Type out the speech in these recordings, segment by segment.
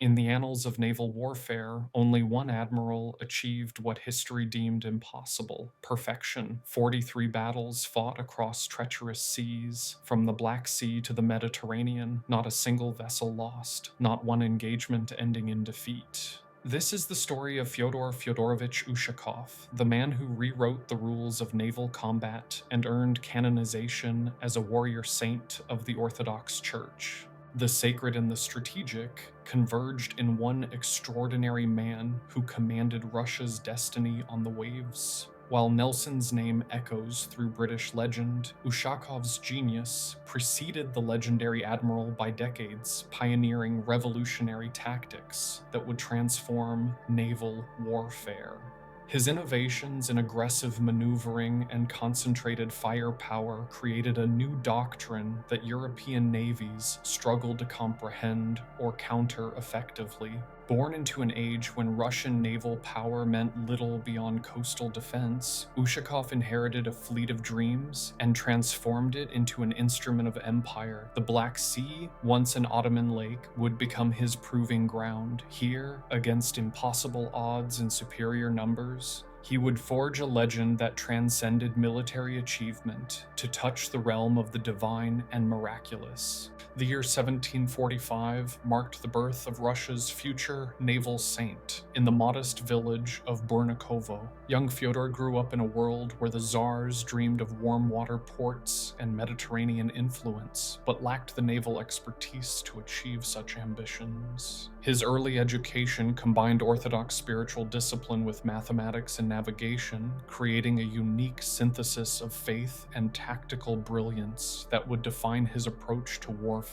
In the annals of naval warfare, only one admiral achieved what history deemed impossible: perfection. 43 battles fought across treacherous seas, from the Black Sea to the Mediterranean, not a single vessel lost, not one engagement ending in defeat. This is the story of Fyodor Fyodorovich Ushakov, the man who rewrote the rules of naval combat and earned canonization as a warrior saint of the Orthodox Church. The sacred and the strategic converged in one extraordinary man who commanded Russia's destiny on the waves. While Nelson's name echoes through British legend, Ushakov's genius preceded the legendary admiral by decades, pioneering revolutionary tactics that would transform naval warfare. His innovations in aggressive maneuvering and concentrated firepower created a new doctrine that European navies struggled to comprehend or counter effectively. Born into an age when Russian naval power meant little beyond coastal defense, Ushakov inherited a fleet of dreams and transformed it into an instrument of empire. The Black Sea, once an Ottoman lake, would become his proving ground. Here, against impossible odds and superior numbers, he would forge a legend that transcended military achievement to touch the realm of the divine and miraculous. The year 1745 marked the birth of Russia's future naval saint in the modest village of Burnakovo. Young Fyodor grew up in a world where the czars dreamed of warm water ports and Mediterranean influence, but lacked the naval expertise to achieve such ambitions. His early education combined Orthodox spiritual discipline with mathematics and navigation, creating a unique synthesis of faith and tactical brilliance that would define his approach to warfare.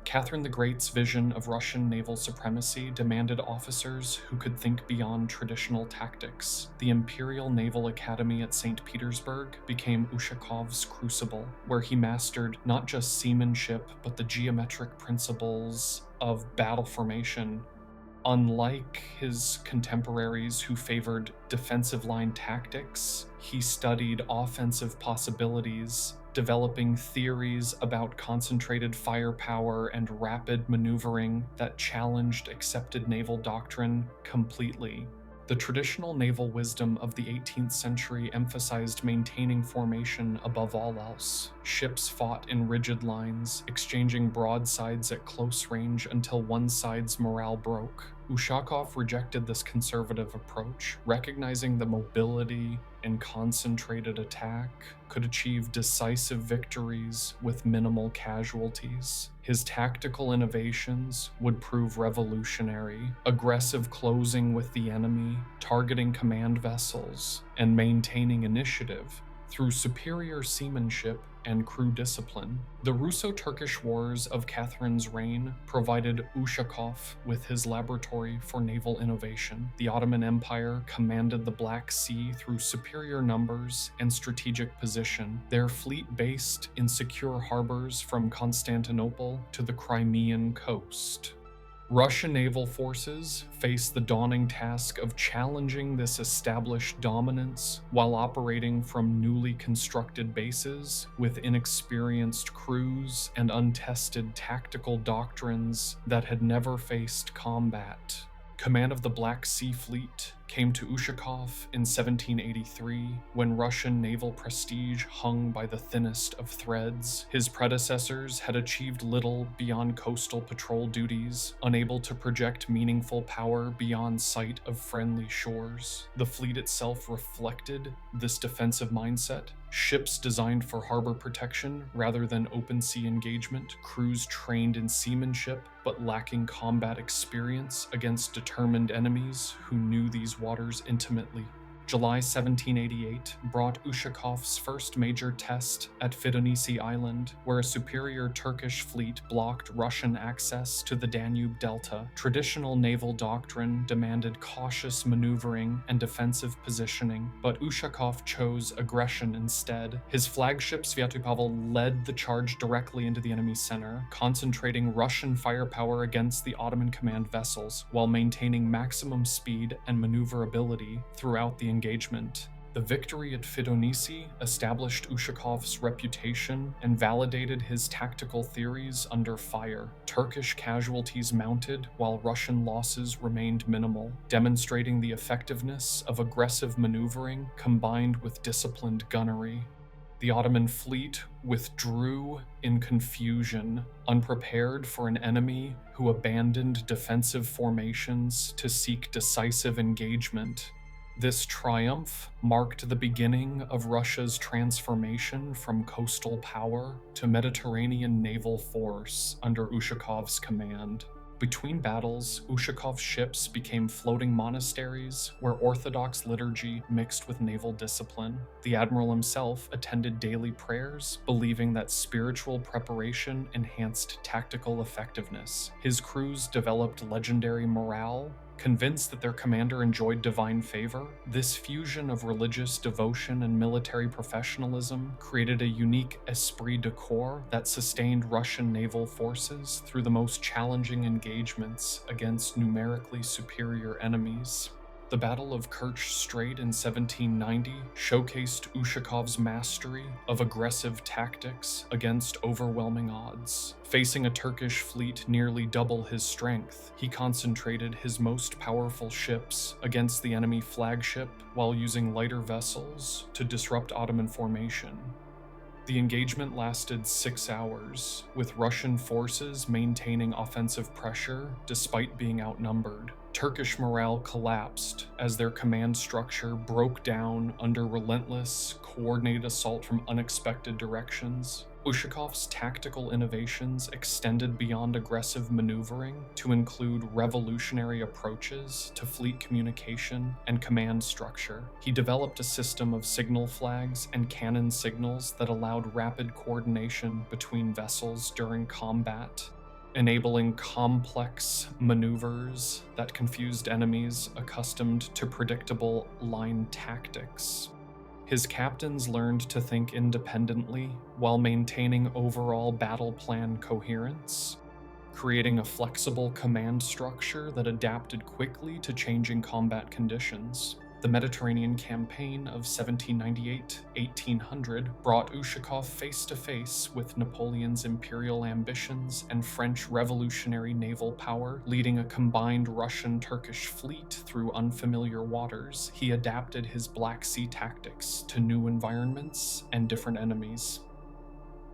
Catherine the Great's vision of Russian naval supremacy demanded officers who could think beyond traditional tactics. The Imperial Naval Academy at St. Petersburg became Ushakov's crucible, where he mastered not just seamanship, but the geometric principles of battle formation. Unlike his contemporaries who favored defensive line tactics, he studied offensive possibilities, developing theories about concentrated firepower and rapid maneuvering that challenged accepted naval doctrine completely. The traditional naval wisdom of the 18th century emphasized maintaining formation above all else. Ships fought in rigid lines, exchanging broadsides at close range until one side's morale broke. Ushakov rejected this conservative approach, recognizing that mobility and concentrated attack could achieve decisive victories with minimal casualties. His tactical innovations would prove revolutionary: aggressive closing with the enemy, targeting command vessels, and maintaining initiative through superior seamanship and crew discipline. The Russo-Turkish Wars of Catherine's reign provided Ushakov with his laboratory for naval innovation. The Ottoman Empire commanded the Black Sea through superior numbers and strategic position, their fleet based in secure harbors from Constantinople to the Crimean coast. Russian naval forces faced the daunting task of challenging this established dominance while operating from newly constructed bases with inexperienced crews and untested tactical doctrines that had never faced combat. Command of the Black Sea Fleet came to Ushakov in 1783, when Russian naval prestige hung by the thinnest of threads. His predecessors had achieved little beyond coastal patrol duties, unable to project meaningful power beyond sight of friendly shores. The fleet itself reflected this defensive mindset. Ships designed for harbor protection rather than open sea engagement, crews trained in seamanship but lacking combat experience against determined enemies who knew these waters intimately. July 1788 brought Ushakov's first major test at Fidonisi Island, where a superior Turkish fleet blocked Russian access to the Danube Delta. Traditional naval doctrine demanded cautious maneuvering and defensive positioning, but Ushakov chose aggression instead. His flagship Svyatopolk led the charge directly into the enemy's center, concentrating Russian firepower against the Ottoman command vessels while maintaining maximum speed and maneuverability throughout the engagement. The victory at Fidonisi established Ushakov's reputation and validated his tactical theories under fire. Turkish casualties mounted while Russian losses remained minimal, demonstrating the effectiveness of aggressive maneuvering combined with disciplined gunnery. The Ottoman fleet withdrew in confusion, unprepared for an enemy who abandoned defensive formations to seek decisive engagement. This triumph marked the beginning of Russia's transformation from coastal power to Mediterranean naval force under Ushakov's command. Between battles, Ushakov's ships became floating monasteries where Orthodox liturgy mixed with naval discipline. The Admiral himself attended daily prayers, believing that spiritual preparation enhanced tactical effectiveness. His crews developed legendary morale, convinced that their commander enjoyed divine favor. This fusion of religious devotion and military professionalism created a unique esprit de corps that sustained Russian naval forces through the most challenging engagements against numerically superior enemies. The Battle of Kerch Strait in 1790 showcased Ushakov's mastery of aggressive tactics against overwhelming odds. Facing a Turkish fleet nearly double his strength, he concentrated his most powerful ships against the enemy flagship while using lighter vessels to disrupt Ottoman formation. The engagement lasted 6 hours, with Russian forces maintaining offensive pressure despite being outnumbered. Turkish morale collapsed as their command structure broke down under relentless, coordinated assault from unexpected directions. Ushakov's tactical innovations extended beyond aggressive maneuvering to include revolutionary approaches to fleet communication and command structure. He developed a system of signal flags and cannon signals that allowed rapid coordination between vessels during combat, enabling complex maneuvers that confused enemies accustomed to predictable line tactics. His captains learned to think independently while maintaining overall battle plan coherence, creating a flexible command structure that adapted quickly to changing combat conditions. The Mediterranean campaign of 1798-1800 brought Ushakov face-to-face with Napoleon's imperial ambitions and French revolutionary naval power. Leading a combined Russian-Turkish fleet through unfamiliar waters, he adapted his Black Sea tactics to new environments and different enemies.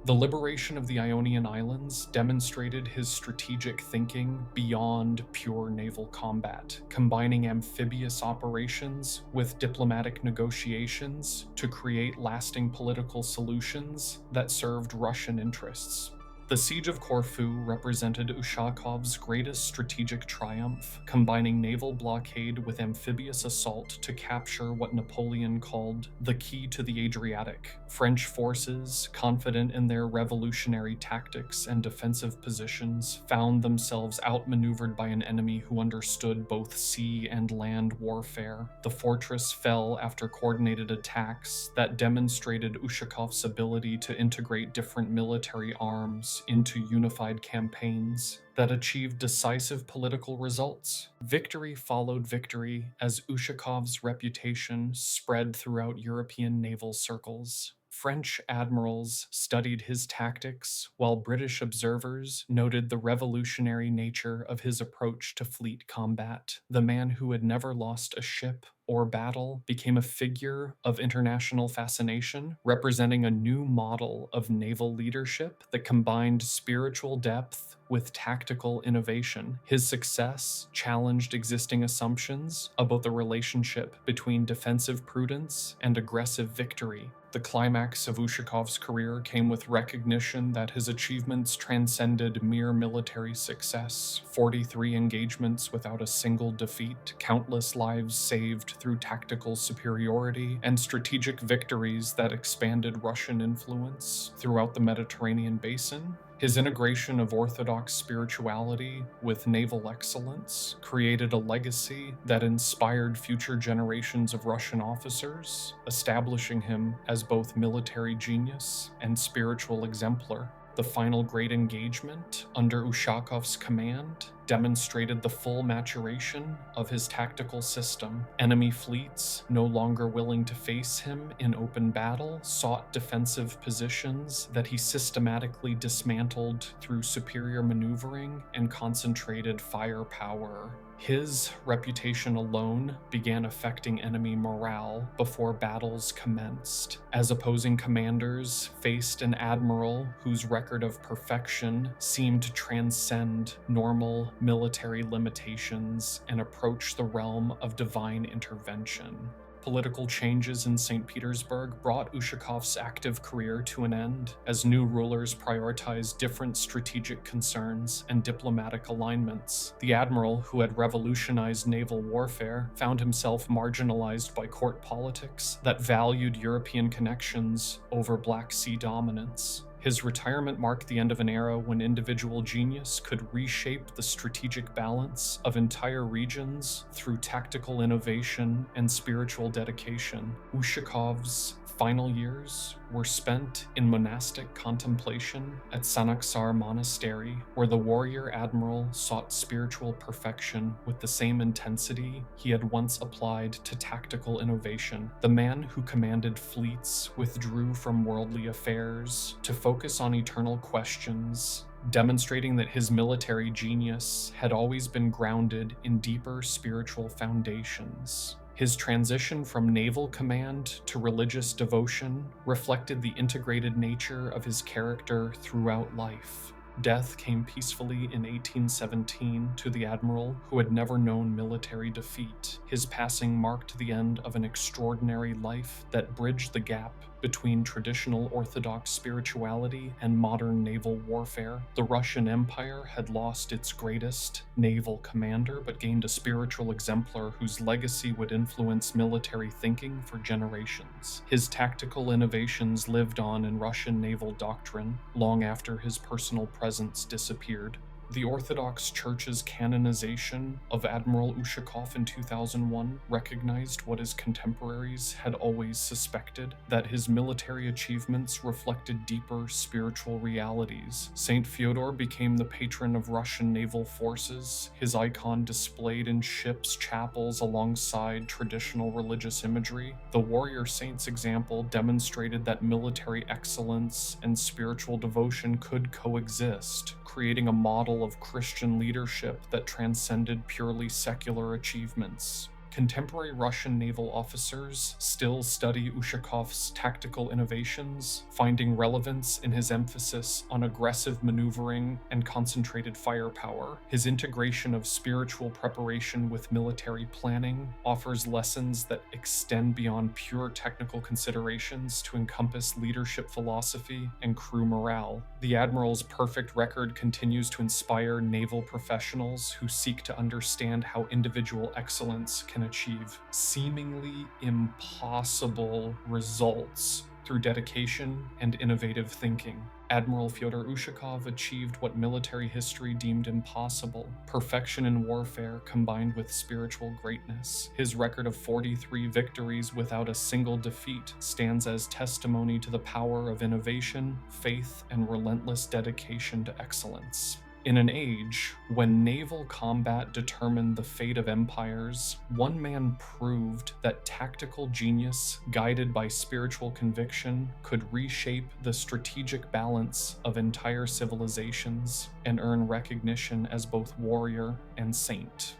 The liberation of the Ionian Islands demonstrated his strategic thinking beyond pure naval combat, combining amphibious operations with diplomatic negotiations to create lasting political solutions that served Russian interests. The Siege of Corfu represented Ushakov's greatest strategic triumph, combining naval blockade with amphibious assault to capture what Napoleon called the key to the Adriatic. French forces, confident in their revolutionary tactics and defensive positions, found themselves outmaneuvered by an enemy who understood both sea and land warfare. The fortress fell after coordinated attacks that demonstrated Ushakov's ability to integrate different military arms into unified campaigns that achieved decisive political results. Victory followed victory as Ushakov's reputation spread throughout European naval circles. French admirals studied his tactics, while British observers noted the revolutionary nature of his approach to fleet combat. The man who had never lost a ship or battle became a figure of international fascination, representing a new model of naval leadership that combined spiritual depth with tactical innovation. His success challenged existing assumptions about the relationship between defensive prudence and aggressive victory. The climax of Ushakov's career came with recognition that his achievements transcended mere military success. 43 engagements without a single defeat, countless lives saved through tactical superiority, and strategic victories that expanded Russian influence throughout the Mediterranean basin. His integration of Orthodox spirituality with naval excellence created a legacy that inspired future generations of Russian officers, establishing him as both military genius and spiritual exemplar. The final great engagement under Ushakov's command demonstrated the full maturation of his tactical system. Enemy fleets, no longer willing to face him in open battle, sought defensive positions that he systematically dismantled through superior maneuvering and concentrated firepower. His reputation alone began affecting enemy morale before battles commenced, as opposing commanders faced an admiral whose record of perfection seemed to transcend normal military limitations and approach the realm of divine intervention. Political changes in St. Petersburg brought Ushakov's active career to an end, as new rulers prioritized different strategic concerns and diplomatic alignments. The admiral, who had revolutionized naval warfare, found himself marginalized by court politics that valued European connections over Black Sea dominance. His retirement marked the end of an era when individual genius could reshape the strategic balance of entire regions through tactical innovation and spiritual dedication. Ushakov's final years were spent in monastic contemplation at Sanaksar Monastery, where the warrior admiral sought spiritual perfection with the same intensity he had once applied to tactical innovation. The man who commanded fleets withdrew from worldly affairs to focus on eternal questions, demonstrating that his military genius had always been grounded in deeper spiritual foundations. His transition from naval command to religious devotion reflected the integrated nature of his character throughout life. Death came peacefully in 1817 to the admiral who had never known military defeat. His passing marked the end of an extraordinary life that bridged the gap between traditional Orthodox spirituality and modern naval warfare. The Russian Empire had lost its greatest naval commander, but gained a spiritual exemplar whose legacy would influence military thinking for generations. His tactical innovations lived on in Russian naval doctrine long after his personal presence disappeared. The Orthodox Church's canonization of Admiral Ushakov in 2001 recognized what his contemporaries had always suspected, that his military achievements reflected deeper spiritual realities. Saint Fyodor became the patron of Russian naval forces, his icon displayed in ships' chapels alongside traditional religious imagery. The warrior saint's example demonstrated that military excellence and spiritual devotion could coexist, creating a model of Christian leadership that transcended purely secular achievements. Contemporary Russian naval officers still study Ushakov's tactical innovations, finding relevance in his emphasis on aggressive maneuvering and concentrated firepower. His integration of spiritual preparation with military planning offers lessons that extend beyond pure technical considerations to encompass leadership philosophy and crew morale. The Admiral's perfect record continues to inspire naval professionals who seek to understand how individual excellence can achieve seemingly impossible results through dedication and innovative thinking. Admiral Fyodor Ushakov achieved what military history deemed impossible: perfection in warfare combined with spiritual greatness. His record of 43 victories without a single defeat stands as testimony to the power of innovation, faith, and relentless dedication to excellence. In an age when naval combat determined the fate of empires, one man proved that tactical genius, guided by spiritual conviction, could reshape the strategic balance of entire civilizations and earn recognition as both warrior and saint.